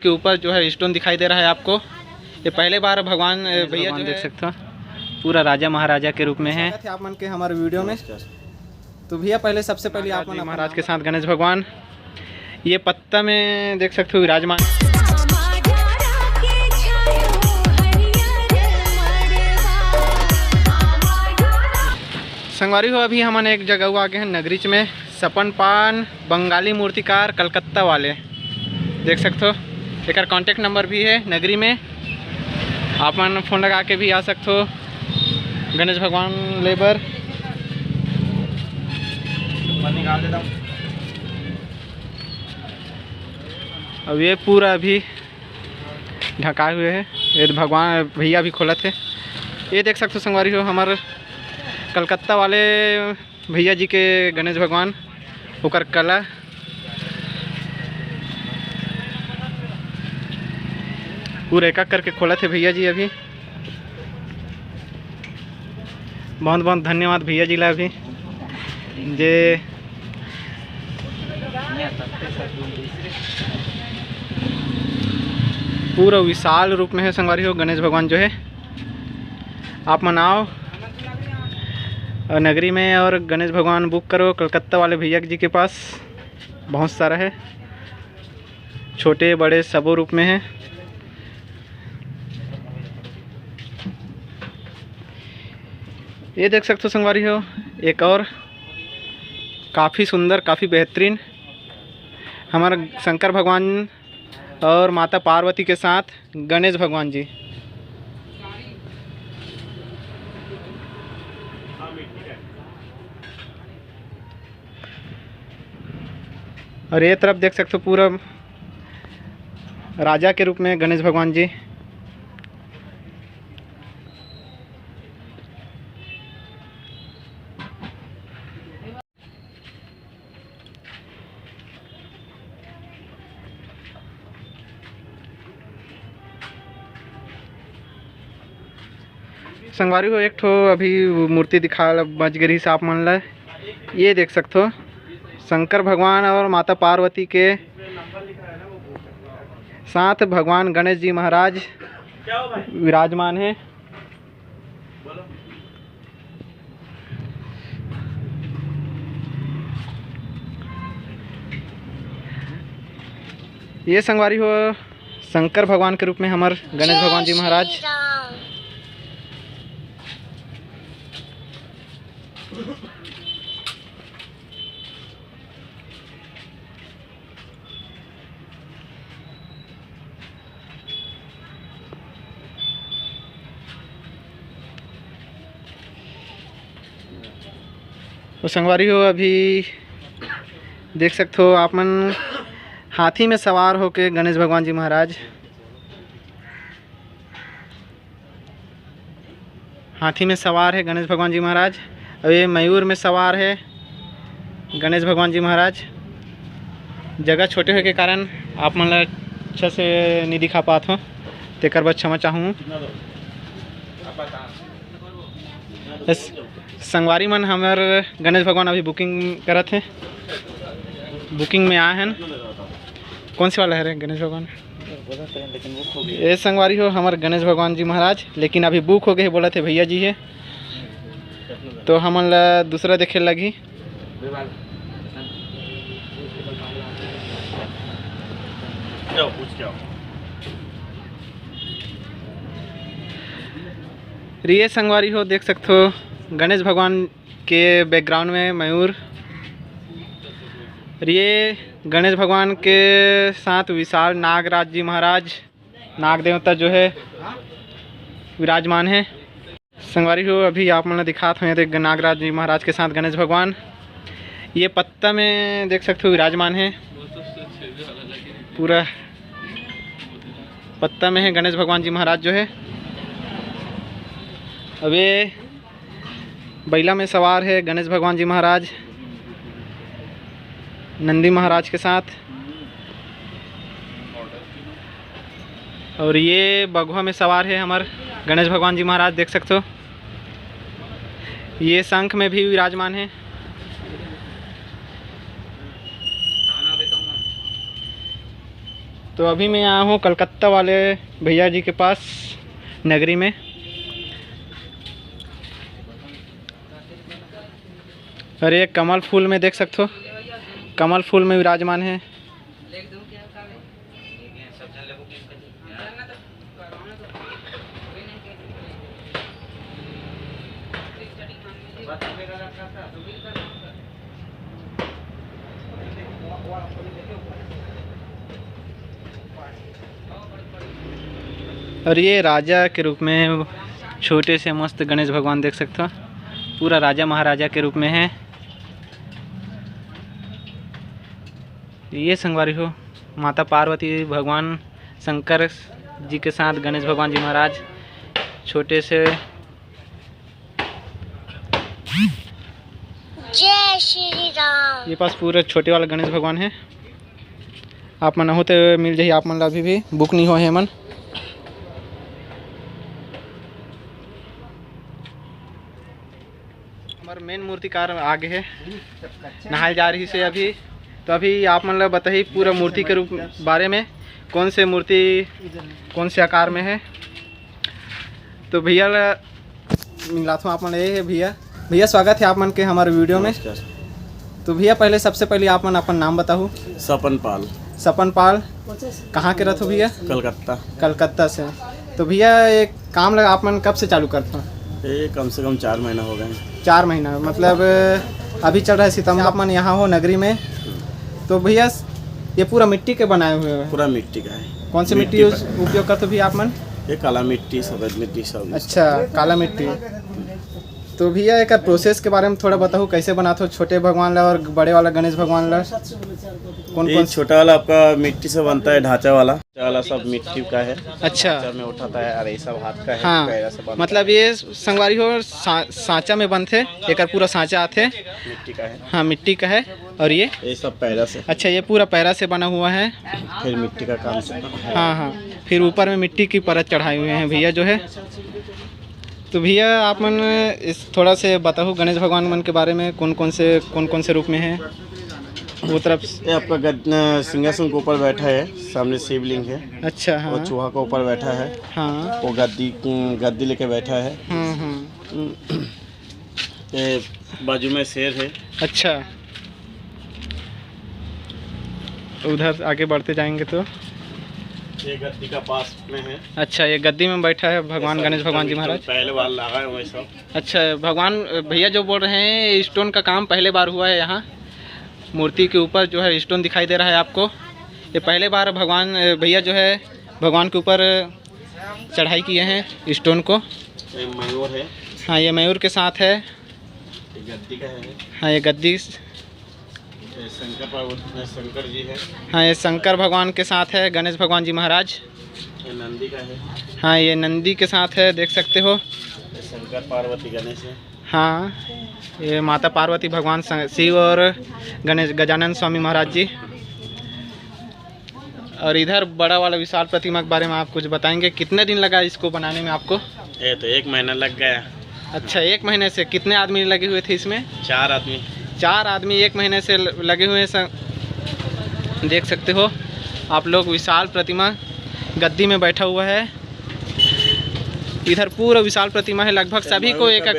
के ऊपर जो है स्टोन दिखाई दे रहा है आपको। ये पहले बार भगवान भैया जो देख सकते हो पूरा राजा महाराजा के रूप में है आप मन के हमारे वीडियो में। तो भैया पहले सबसे पहले आप महाराज के साथ गणेश भगवान ये पत्ता में देख सकते हो विराजमान। संगवारी हो अभी हमन एक जगह आगे हैं नगरीच में सपन पान बंगाली मूर्तिकार कलकत्ता वाले देख सकते हो। एक कॉन्टेक्ट नंबर भी है नगरी में, आप मन फ़ोन लगा के भी आ सकते हो गणेश भगवान लेबर। निकाल देता हूँ। अब ये पूरा अभी ढकाए हुए है, ये भगवान भैया भी खोला थे। ये देख सकते हो संगवारी हो हमारे कलकत्ता वाले भैया जी के गणेश भगवान होकर कला पूरा एक करके खोला थे भैया जी। अभी बहुत बहुत धन्यवाद भैया जी ला अभी जे पूरा विशाल रूप में है संगवारी हो गणेश भगवान जो है। आप मनाओ नगरी में और गणेश भगवान बुक करो कलकत्ता वाले भैया जी के पास, बहुत सारा है छोटे बड़े सबों रूप में है। ये देख सकते हो संगवारी हो एक और काफ़ी सुंदर काफ़ी बेहतरीन हमारा शंकर भगवान और माता पार्वती के साथ गणेश भगवान जी। और ये तरफ देख सकते हो पूरा राजा के रूप में गणेश भगवान जी। संगवारी हो एक ठो अभी मूर्ति दिखा बजगरी से आप मन ला ये देख सकते हो शंकर भगवान और माता पार्वती के साथ भगवान गणेश जी महाराज विराजमान है। ये संगवारी हो शंकर भगवान के रूप में हमारे गणेश भगवान जी महाराज। तो संगवारी हो अभी देख सकते हो आप मन हाथी में सवार होके गणेश भगवान जी महाराज हाथी में सवार है गणेश भगवान जी महाराज। और ये मयूर में सवार है गणेश भगवान जी महाराज। जगह छोटे होने के कारण आप मन अच्छा से नहीं दिखा पात हो, तेकर बर क्षमा चाहूँ। संगवारी मन हमार गणेश भगवान अभी बुकिंग करत है, बुकिंग में आए हैं। कौन सी वाला है रे गणेश भगवान? ये संगवारी हो हमारे गणेश भगवान जी महाराज लेकिन अभी बुक हो गए बोला थे भैया जी है, तो हमन ला दूसरा देखे लगी। ये संगवारी हो देख सकते हो गणेश भगवान के बैकग्राउंड में मयूर। ये गणेश भगवान के साथ विशाल नागराज जी महाराज नाग देवता जो है विराजमान है। संगवारी हो अभी आप मन दिखाते हैं नागराज जी महाराज के साथ गणेश भगवान ये पत्ता में देख सकते हो विराजमान है। पूरा पत्ता में है गणेश भगवान जी महाराज जो है। अब ये बैला में सवार है गणेश भगवान जी महाराज नंदी महाराज के साथ। और ये बगुआ में सवार है हमारे गणेश भगवान जी महाराज देख सकते हो। ये शंख में भी विराजमान है। तो अभी मैं आया हूँ कलकत्ता वाले भैया जी के पास नगरी में। और ये कमल फूल में देख सकते हो, कमल फूल में विराजमान है। और ये राजा के रूप में छोटे से मस्त गणेश भगवान देख सकते हो, पूरा राजा महाराजा के रूप में है। ये संगवारी हो माता पार्वती, भगवान शंकर जी के साथ गणेश भगवान जी महाराज छोटे से। जय श्री राम। ये पास पूरे छोटे वाला गणेश भगवान है। आप मन होते मिल जाइए, आप मन ला अभी भी बुक नहीं हो है मन। हमारे मेन मूर्तिकार आगे है, नहाए जा रही से अभी। तो अभी आप मन ला बताइए पूरा मूर्ति के रूप बारे में, कौन से मूर्ति कौन से आकार में है। तो भैया मिलाता हूँ आप मन। ये है भैया स्वागत है आप मन के हमारे वीडियो में। तो भैया पहले सबसे पहले आप मन अपन नाम बताओ। सपन पाल। सपन पाल कहाँ के रहते हो भैया? कलकत्ता से। तो भैया एक काम लगा आप मन कब से चालू करते हो? ये कम से कम 4 महीना हो गए। 4 महीना मतलब अभी चल रहा है सितंबर। आप मन यहाँ हो नगरी में। तो भैया ये पूरा मिट्टी के बनाए हुए हैं? पूरा मिट्टी का है। कौन सी मिट्टी उपयोग करते हो भैया आप मन? ये काला मिट्टी, सफेद मिट्टी सब। अच्छा, काला मिट्टी। तो भैया एक प्रोसेस के बारे में थोड़ा बताओ, कैसे बनाते हो छोटे भगवान ला और बड़े वाला गणेश भगवान ला? कौन छोटा वाला आपका मिट्टी से बनता है, ढांचा वाला सब मिट्टी का है। अच्छा, में उठाता है और ये सब हाथ का है। हाँ, मतलब ये संगवारी हो सांचा में बनते, एक पूरा सांचा आते मिट्टी का है। हाँ, मिट्टी का है। और ये सब पैरा से। अच्छा, ये पूरा पैरा से बना हुआ है, फिर मिट्टी का काम से। हाँ, फिर ऊपर में मिट्टी की परत चढ़ाए हुए हैं भैया जो है। तो भैया आप मन इस थोड़ा से बताओ गणेश भगवान मन के बारे में, कौन कौन से रूप में है वो तरफ? ये आपका सिंहासन के ऊपर बैठा है, सामने शिवलिंग है। अच्छा, हाँ। वो चूहा के ऊपर बैठा है। हाँ। वो गद्दी लेके बैठा है। ये बाजू में शेर है। अच्छा, उधर आगे बढ़ते जाएंगे तो ये गद्दी का पास में है। अच्छा, ये गद्दी में बैठा है भगवान गणेश भगवान जी महाराज। पहले बार लगा है वही सब। अच्छा, भगवान भैया जो बोल रहे हैं स्टोन का काम पहले बार हुआ है यहाँ। मूर्ति के ऊपर जो है स्टोन दिखाई दे रहा है आपको। ये पहले बार भगवान भैया जो है भगवान के ऊपर चढ़ाई किए हैं स्टोन को। ये मयूर है। हाँ, ये मयूर के साथ है। ये गद्दी का है। हाँ, ये गद्दी। शंकर जी है। हाँ, ये शंकर भगवान के साथ है गणेश भगवान जी महाराज। ये नंदी का है। हाँ, ये नंदी के साथ है, देख सकते हो। ये शंकर पार्वती गणेश है। हाँ, ये माता पार्वती, भगवान शिव और गणेश गजानन स्वामी महाराज जी। और इधर बड़ा वाला विशाल प्रतिमा के बारे में आप कुछ बताएंगे? कितने दिन लगा इसको बनाने में आपको? ये तो 1 महीना लग गया। अच्छा, 1 महीने से। कितने आदमी लगे हुए थे इसमें? 4 आदमी। 4 आदमी 1 महीने से लगे हुए हैं। देख सकते हो आप लोग, विशाल प्रतिमा गद्दी में बैठा हुआ है। इधर पूरा विशाल प्रतिमा है, लगभग सभी को एक है।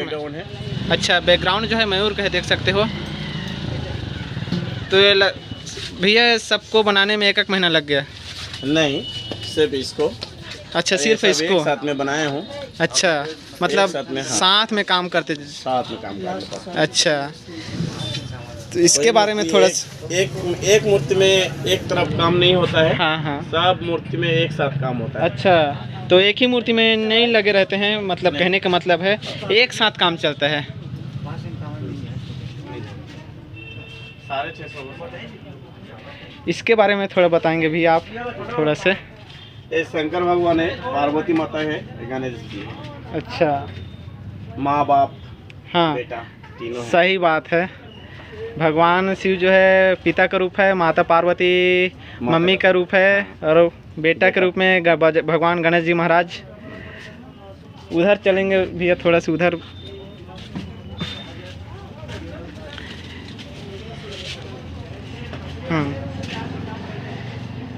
अच्छा, बैकग्राउंड जो है मयूर का है, देख सकते हो। तो ये भैया सबको बनाने में 1 महीना लग गया? नहीं, सिर्फ इसको। अच्छा, सिर्फ इसको साथ में बनाए हूँ। अच्छा, मतलब साथ में काम करते? साथ में काम करते। अच्छा, तो इसके बारे में थोड़ा एक मूर्ति में एक तरफ काम नहीं होता है। हाँ। सब मूर्ति में एक साथ काम होता है। अच्छा, तो एक ही मूर्ति में नहीं लगे रहते हैं, मतलब कहने का मतलब है एक साथ काम चलता है। 650। इसके बारे में थोड़ा बताएंगे भी आप थोड़ा से? ये शंकर भगवान है, पार्वती माता है, गणेश जी। अच्छा, माँ बाप, हाँ, बेटा तीनों। सही बात है। भगवान शिव जो है पिता का रूप है, माता पार्वती मम्मी का रूप है, और बेटा के रूप में भगवान गणेश जी महाराज। उधर चलेंगे भैया थोड़ा सा उधर।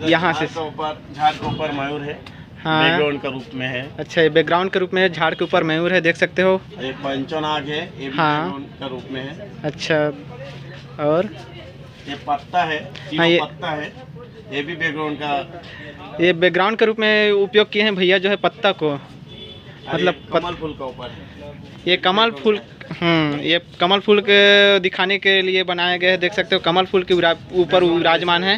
यहाँ से झाड़ के ऊपर मयूर है, हाँ बैकग्राउंड का रूप में है। अच्छा, ये बैकग्राउंड के रूप में है, झाड़ के ऊपर मयूर है, देख सकते हो। एक पंचनाग है, ये भी हाँ। बैकग्राउंड का रूप में है। अच्छा, और ये पत्ता है, हाँ, ये पत्ता है, ये भी बैकग्राउंड का। ये बैकग्राउंड के रूप में उपयोग किए हैं भैया जो है पत्ता को, मतलब कमल फूल का ऊपर है। ये कमल फूल, ये कमल फूल के दिखाने के लिए बनाया गया है, देख सकते हो। कमल फूल के ऊपर विराजमान है।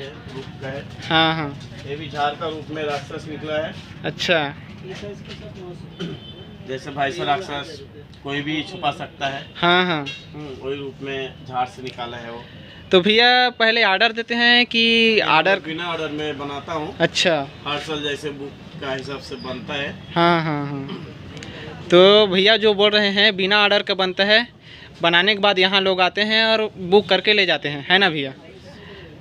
हाँ हाँ, ये भी झाड़ का रूप में राक्षस निकला है। अच्छा, जैसे भाई से राक्षस कोई भी छुपा सकता है, हाँ हाँ। वही रूप में झाड़ से निकाला है वो। तो भैया पहले ऑर्डर देते हैं कि ऑर्डर? बिना ऑर्डर में बनाता हूँ। अच्छा, हर साल जैसे बुक का हिसाब से बनता है। हाँ हाँ हाँ। तो भैया जो बोल रहे हैं बिना ऑर्डर का बनता है, बनाने के बाद यहाँ लोग आते हैं और बुक करके ले जाते हैं, है ना भैया?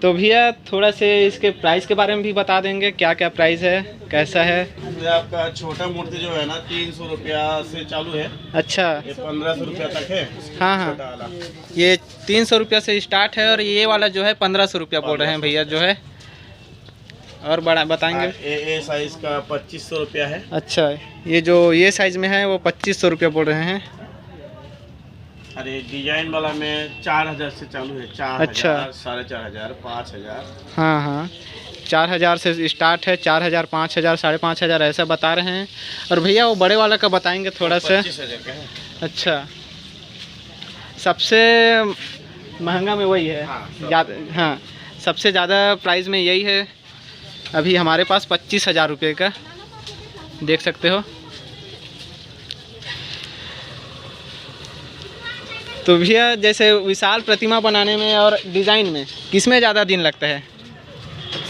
तो भैया थोड़ा से इसके प्राइस के बारे में भी बता देंगे, क्या क्या प्राइस है, कैसा है? ये आपका छोटा मूर्ति जो है ना 300 रुपया से चालू है। अच्छा, ये 1500 रुपया तक है। हाँ हाँ, छोटा वाला ये 300 रुपया से स्टार्ट है और ये वाला जो है 1500 रुपया बोल रहे हैं भैया जो है। और बड़ा बताएंगे? ये साइज का 2500 रुपया है। अच्छा, ये जो ये साइज में है वो 2500 रुपया बोल रहे हैं। अरे डिजाइन वाला में 4000 से चालू है। 4000, अच्छा, 4500, 5000। हाँ हाँ, 4000 से स्टार्ट है, 4000, 5000, 5500 ऐसा बता रहे हैं। और भैया वो बड़े वाला का बताएंगे थोड़ा सा? 25,000 का है। अच्छा, सबसे महंगा में वही है? ज़्यादा, हाँ, सबसे ज़्यादा प्राइस में यही है अभी हमारे पास, 25,000 रुपये का, देख सकते हो। तो भैया जैसे विशाल प्रतिमा बनाने में और डिज़ाइन में किस में ज़्यादा दिन लगता है?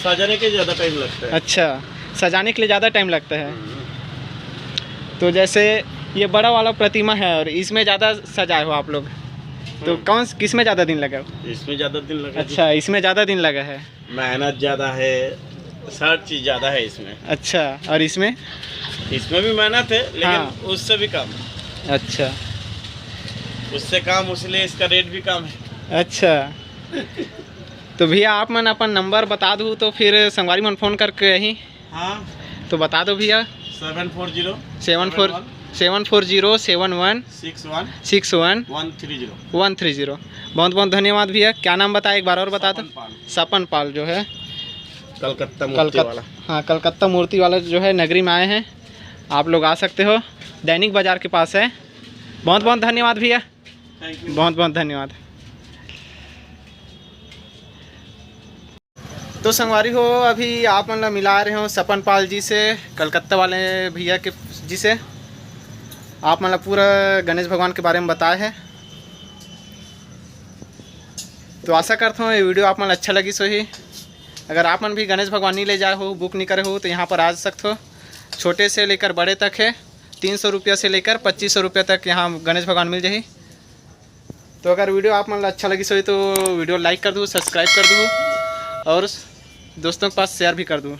सजाने के ज़्यादा टाइम लगता है। अच्छा, सजाने के लिए ज़्यादा टाइम लगता है। तो जैसे ये बड़ा वाला प्रतिमा है और इसमें ज़्यादा सजाए हो आप लोग, तो किस में ज़्यादा दिन लगा? इसमें ज़्यादा दिन लगा। अच्छा, इसमें ज़्यादा दिन लगा है, मेहनत ज़्यादा है, हर चीज़ ज़्यादा है इसमें। अच्छा, और इसमें भी मेहनत है, लेकिन हाँ, उससे भी कम। अच्छा, उससे कम, इसलिए इसका रेट भी कम है। अच्छा। तो भैया आप मन अपन नंबर बता दूँ तो फिर संगवारी मन फ़ोन करके यहीं? हाँ, तो बता दो भैया। 740 740 71 61 130। बहुत बहुत धन्यवाद भैया। क्या नाम बताया एक बार और बता दो? सपन पाल जो है कलकत्ता वाला। हाँ, कलकत्ता मूर्ति वाला जो है नगरी में आए हैं, आप लोग आ सकते हो, दैनिक बाज़ार के पास है। बहुत बहुत धन्यवाद भैया, बहुत बहुत धन्यवाद। तो संगवारी हो, अभी आप मतलब मिला रहे हो सपन पाल जी से, कलकत्ता वाले भैया के जी से। आप मतलब पूरा गणेश भगवान के बारे में बताए हैं। तो आशा करता हूँ ये वीडियो आप मन अच्छा लगी सो ही। अगर आप मन भी गणेश भगवान नहीं ले जाए हो, बुक नहीं करे हो, तो यहाँ पर आ सकते हो। छोटे से लेकर बड़े तक है, 300 रुपया से लेकर 2500 रुपया तक यहाँ गणेश भगवान मिल जाए। तो अगर वीडियो आप मन अच्छा लगी सो तो वीडियो लाइक कर दूँ, सब्सक्राइब कर दूँ और दोस्तों के पास शेयर भी कर दूँ।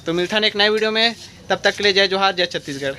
तो मिलता है एक नए वीडियो में, तब तक के लिए जय जोहार, जय छत्तीसगढ़।